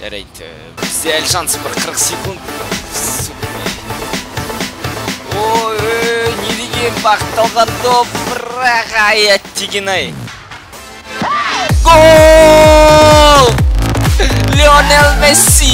Жарайды. Бізде әлі шансы бар, 40 секунд. Ой, не деген бақталған доп, бірақ аят деген ай. Гол! Лионел Месси!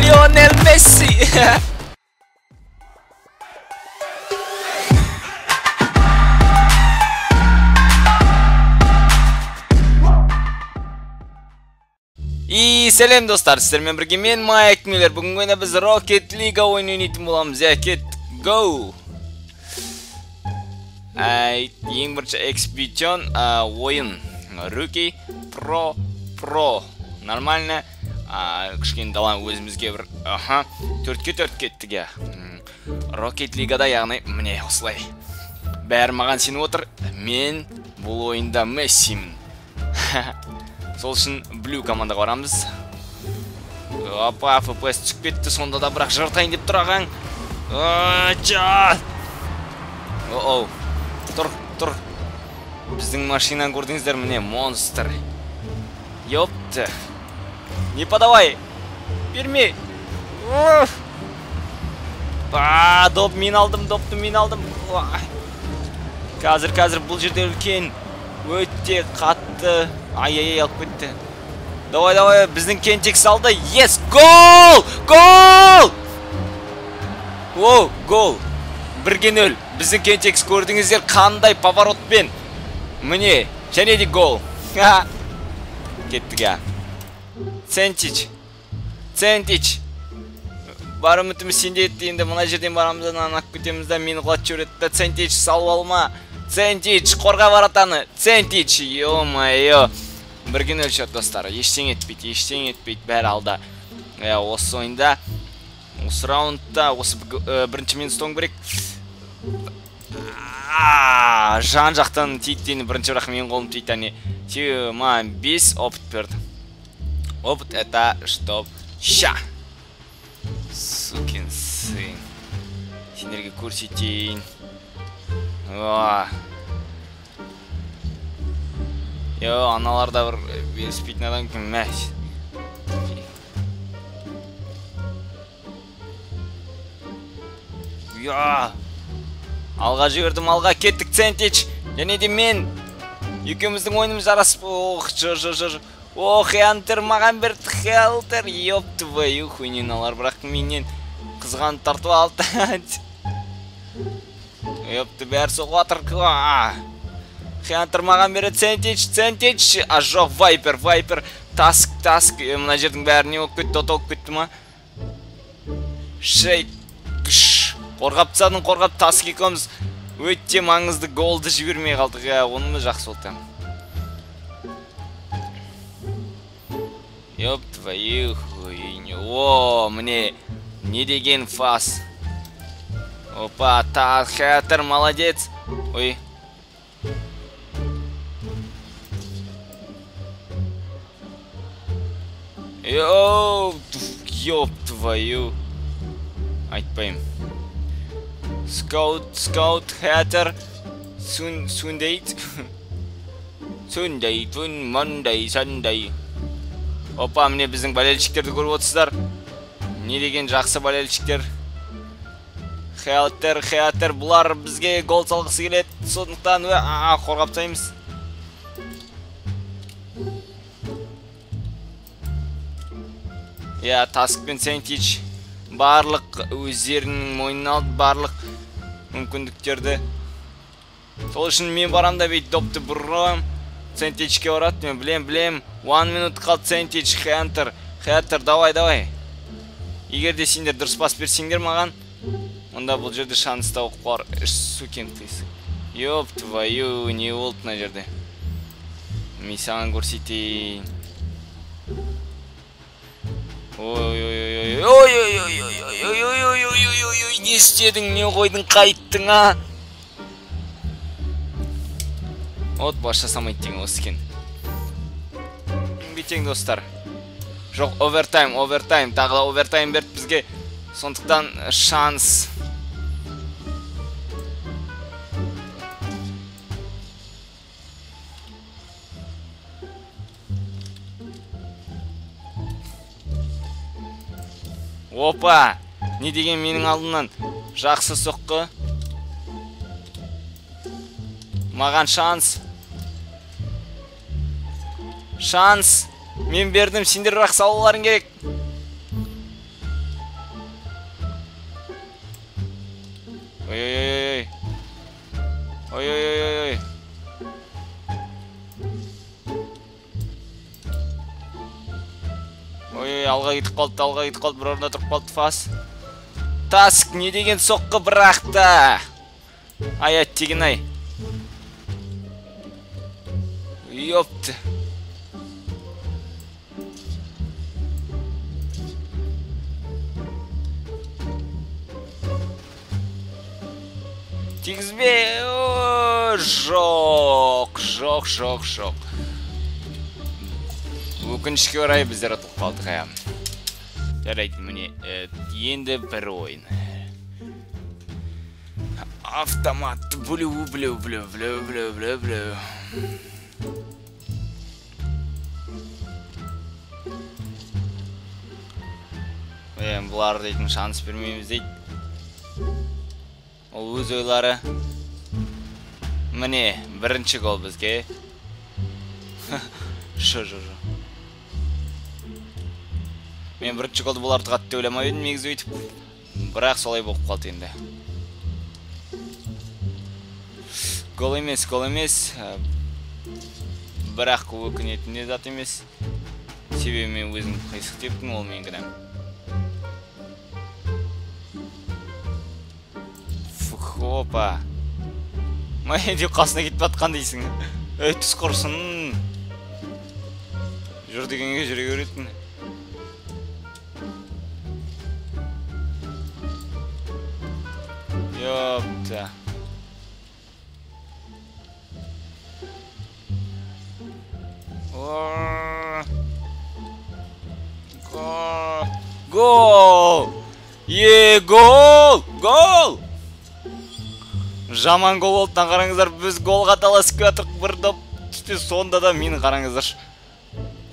Лионел Месси! И сәлем достар, сіздермен бірге мен Майк Миллер. Бүгін ойына біз Rocket League ойын ойнайтын боламыз. Кет, go! Ең бірінші экспедицион ойын. Rookie, Pro. Нормально. Кішкен далан өзімізге бір 4-4 кеттіге. Rocket League'да яғни міне осылай. Бәрі маған сеніп отыр. Мен бұл ойында Мессимін. Сол үшін Blue командаға барамыз. Опа, FPS түсіп кетті, сонда да бірақ жыртайын деп тұраған. Оу, тұр. Біздің машинаны көрдіңіздер, міне, монстр. Ёпты. Не подавай. Берме. Доп мен алдым, допты мен алдым. Қазір бұл жерде үлкен. Өтте қатты. Ай-яй-яй алып кетті. Давай, біздің Кентек салды. Yes, гол! Оу, гол. 1-0. Біздің Кентек көрдіңіздер қандай поворотпен. Міне, және де гол. Кеттіге. Центич. Бар үмітіміз сенде етті, енді мұна жерден барамыздан анақ көтемізді, мені құлат жөретті. Центич салып алма. Центич, қорға баратаны. Центич, ё-майо. 1-0 счет достар. Ештең етпейді, бәрі алда. Осы ойында, осы раундта, осы бірінші мен стоң берек. Жан жақтан тейттені бірінші бірақ мен қолым тейттені. 5 опыт берді. Опыт это чтоб ща. Сукин сын. Сендерге көрсетейін. Аналарда бір беріспейтін адам кім мәз. Алға жібердім, алға кеттік Центич. Және де мен. Екеуміздің ойынымыз жарасып. Хелтер маған берді, Хелтер. Ёп твою хуйнен алар, бірақ менен қызған тартып алды. Ёпты, бәрі соғы атыр. Хелтер маған берді, Центич. Жоқ, Вайпер. Таск. Мұна жердің бәрі не өп кетті, отауып кетті ма? Шейк. Қорғап тасадың, қорғап Таск екеміз. Өтте маңызды голды жібермей қалдық. Онымыз жақсы олды. Ёп твою хуйню. Мне не деген фас. Опа, Хелтер, молодец. Ой. Ёп твою. Айтпайым. Скаут, Хелтер. Сундейт. Монday, Sunday. Опа, міне біздің болельщиктерді көріп отырсыздар. Не деген жақсы болельщиктер. Хелтер, бұлар бізге гол салғысы келеді. Сондықтан қорғап тастаймыз. Таск пен Центич барлық өздерінің мойнына алды, барлық мүмкіндіктерді. Сол үшін мен барам да бейт допты бұрым. Центичке барады, мен білем. 1 минут қалды Центич, Хелтер, давай. Егер де сендер дұрыс пас берсеңдер маған, онда бұл жерде шанс тауық бар. Сукен қисы. Ёп твою, не болды на жерде. Мен саған көрсетейін. Ой, не істедің, не қойдың, қайттың, От баш жасамайды деген осы екен. Бетең достар. Жоқ, овертайм. Тағы да овертайм берді бізге. Сондықтан шанс. Опа! Не деген менің алдымнан жақсы соққы. Маған шанс. Шанс. Мен бердім, сендер бірақ салуларың керек. Ой-ой-ой. Ой-ой-ой. Ой, алға кетіп қалды, бір орында тұрып қалды фас. Таск, не деген соққы бірақта. Ай, аттеген ай. Ёпты. Тигізбе. Жоқ. Өкінішке орай біздер ұтылып қалдық, жарайды, міне, енді бір ойын. Автомат, блю. Бұлар дейтін шанс бермейміз дейді. Ол өз ойлары. Міне, бірінші гол бізге. Шо. Мен бірінші голды бұл артық атты ойламай едім, негізі өйтіп. Бірақ солай болып қалды енді. Гол емес. Бірақ өкінетін де зат емес. Себебі мен өзім қисық тептім, ол мен кінәм. Опа. Май деп қасына кетіп атқан дейсің. Түс құрсын. Жүр дегенге жүре көретін. Ёпта. Гол! Гол! Жаман гол олтан қараңыздар, біз голға таласып кеттік, бір доп түсте, сонда да мені қараңыздар.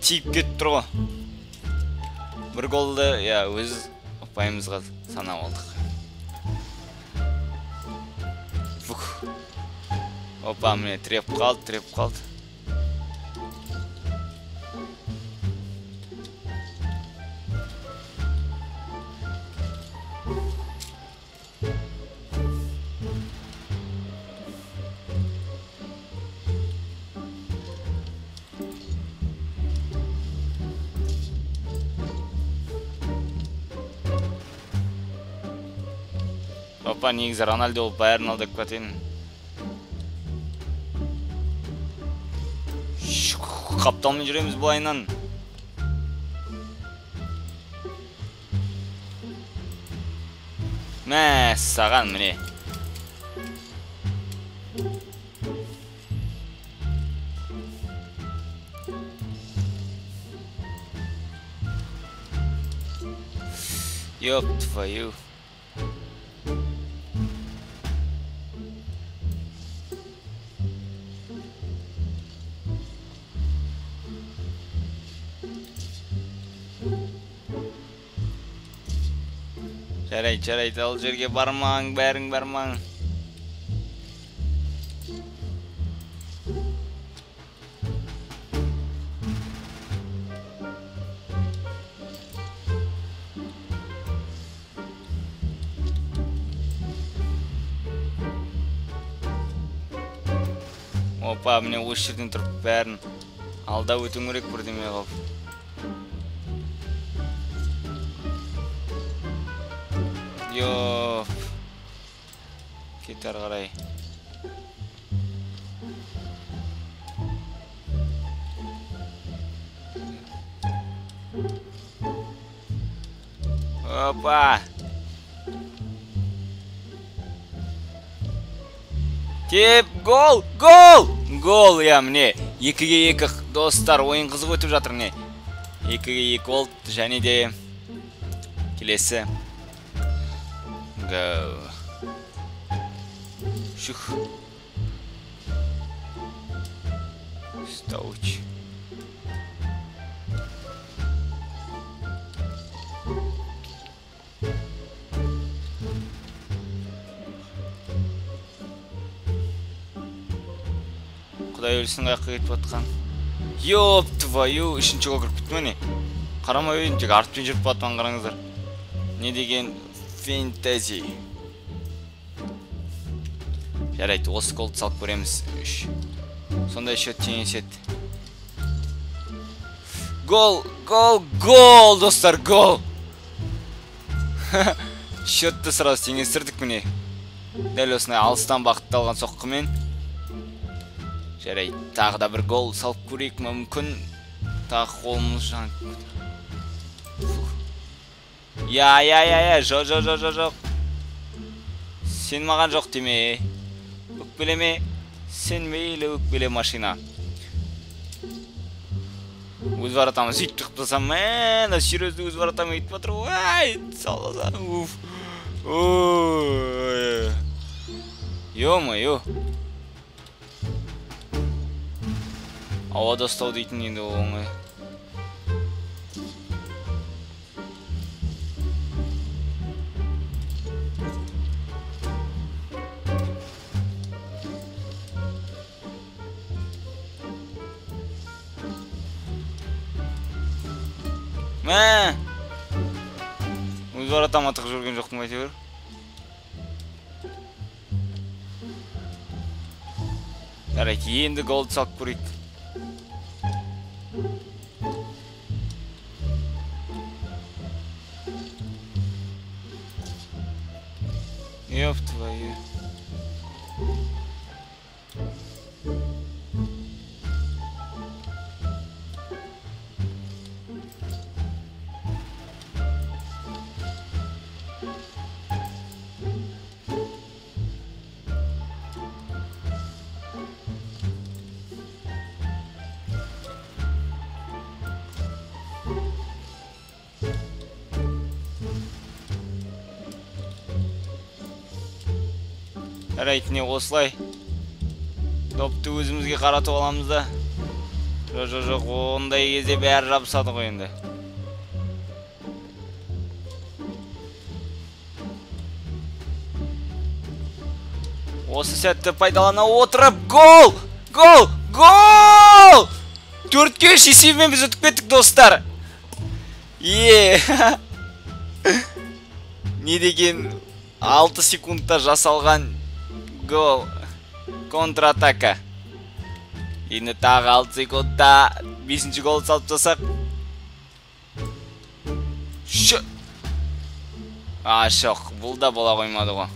Тиіп кетіп тұр ғой. Бір голды, өз ұпайымызға санап алдық. Опа, міне треп қалды. Опа, негізі Рональдо ол бәрін алдап кетейін. Қапталмен жүреміз бұлайынан. Мәс, саған міне. Ёп твою. Жарайды, ал жерге бармаң, бәрің бармаң. Опа, міне осы жерден тұрып бәрін алда өтің керек бірдеме қалып. Йоп. Кетер қарай. Опа. Теп, гол! Гол, міне. 2-2 достар, ойын қызық өтіп жатыр, міне. 2-2 гол, және де келесі. Go. Шух. Стауч. Құдай өлсін қаяққа кетіп жатқан. Ёп твою, үшінші жолға кіріп кеттім не? Қарамай өйдім, тек артпен жүріп батқан қараңыздар. Не деген фэнтези. Жарайды, осы голды салып көреміз. Сонда еще теңесет. Гол, гол, гол, достар, гол. Счетты сразу теңестірдік міне. Дәл осындай алыстан бақытталған соққымен. Жарайды, тағы да бір гол салып көрейік мүмкін. Тағы қолымыз жан. Я, жоқ. Сен маған жоқ деме. Өкпелеме. Сен мейлі өкпеле машина. Өз воротамыз үйтіп қыптасам, мән, серьезді өз воротамы үйтіп батыр. Ай, салазан, уф. Ё-моё. Ауада ұстау дейтін енді оңай. Мә! Өз воротама тығып жүрген жоқтың әйтеуір. Жарайды, енді голды салып көрейік. Ёп твою. Жарайды, осылай допты өзімізге қаратып аламыз да. Жоқ, ондай кезде бәрі жабысады ғой енді. Осы сәтті пайдалана отырып, гол! Гол! Гол! 4-ке есебімен біз өтіп кеттік, достар. Не деген 6 секундта жасалған гол. Контратака. Енді тағы 6 секундта 5-ші гол салып жасақ. Жоқ, бұл да бола қоймады ғой.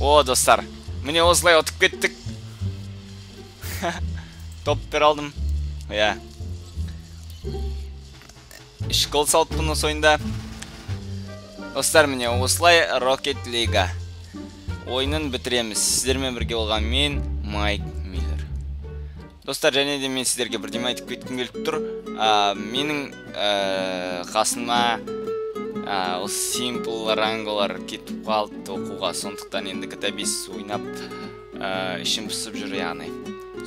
О, достар, міне осылай отып кеттік. Топ бер алдым. 3 гол салыппын осы ойында. Достар, міне осылай Rocket League ойынын бітіреміз. Сіздермен бірге болған мен, Майк Миллер. Достар, және де мен сіздерге бірдеме айтып кеткім келіп тұр. Менің қасыма осы Simple Rango'лар кетіп қалды оқуға. Сондықтан енді GTA 5 ойнап ішім пысып жүр, яғни.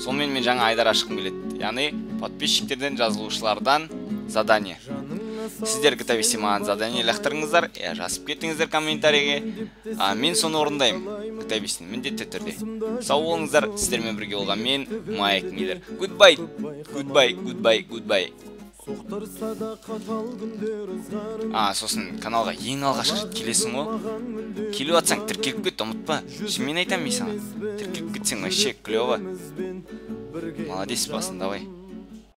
Сонымен мен жаңа айдар ашқым келеді. Яғни, подписчиктерден, жазылушылардан задание. Сіздер GTA 5 маған задание лақтырыңыздар, жазып кетіңіздер комментарийге. Мен соны орындаймын. GTA 5-ні міндетті түрде. Сау болыңыздар, сіздермен бірге болған мен, Майк Миллер. Goodbye. Сосын каналға ең алғаш келесің ғой. Келу атсаң, тіркеліп кет, ұмытпа. Мен айтам мен саған. Тіркеліп кетсең, вообще клево. Молодец басын, давай.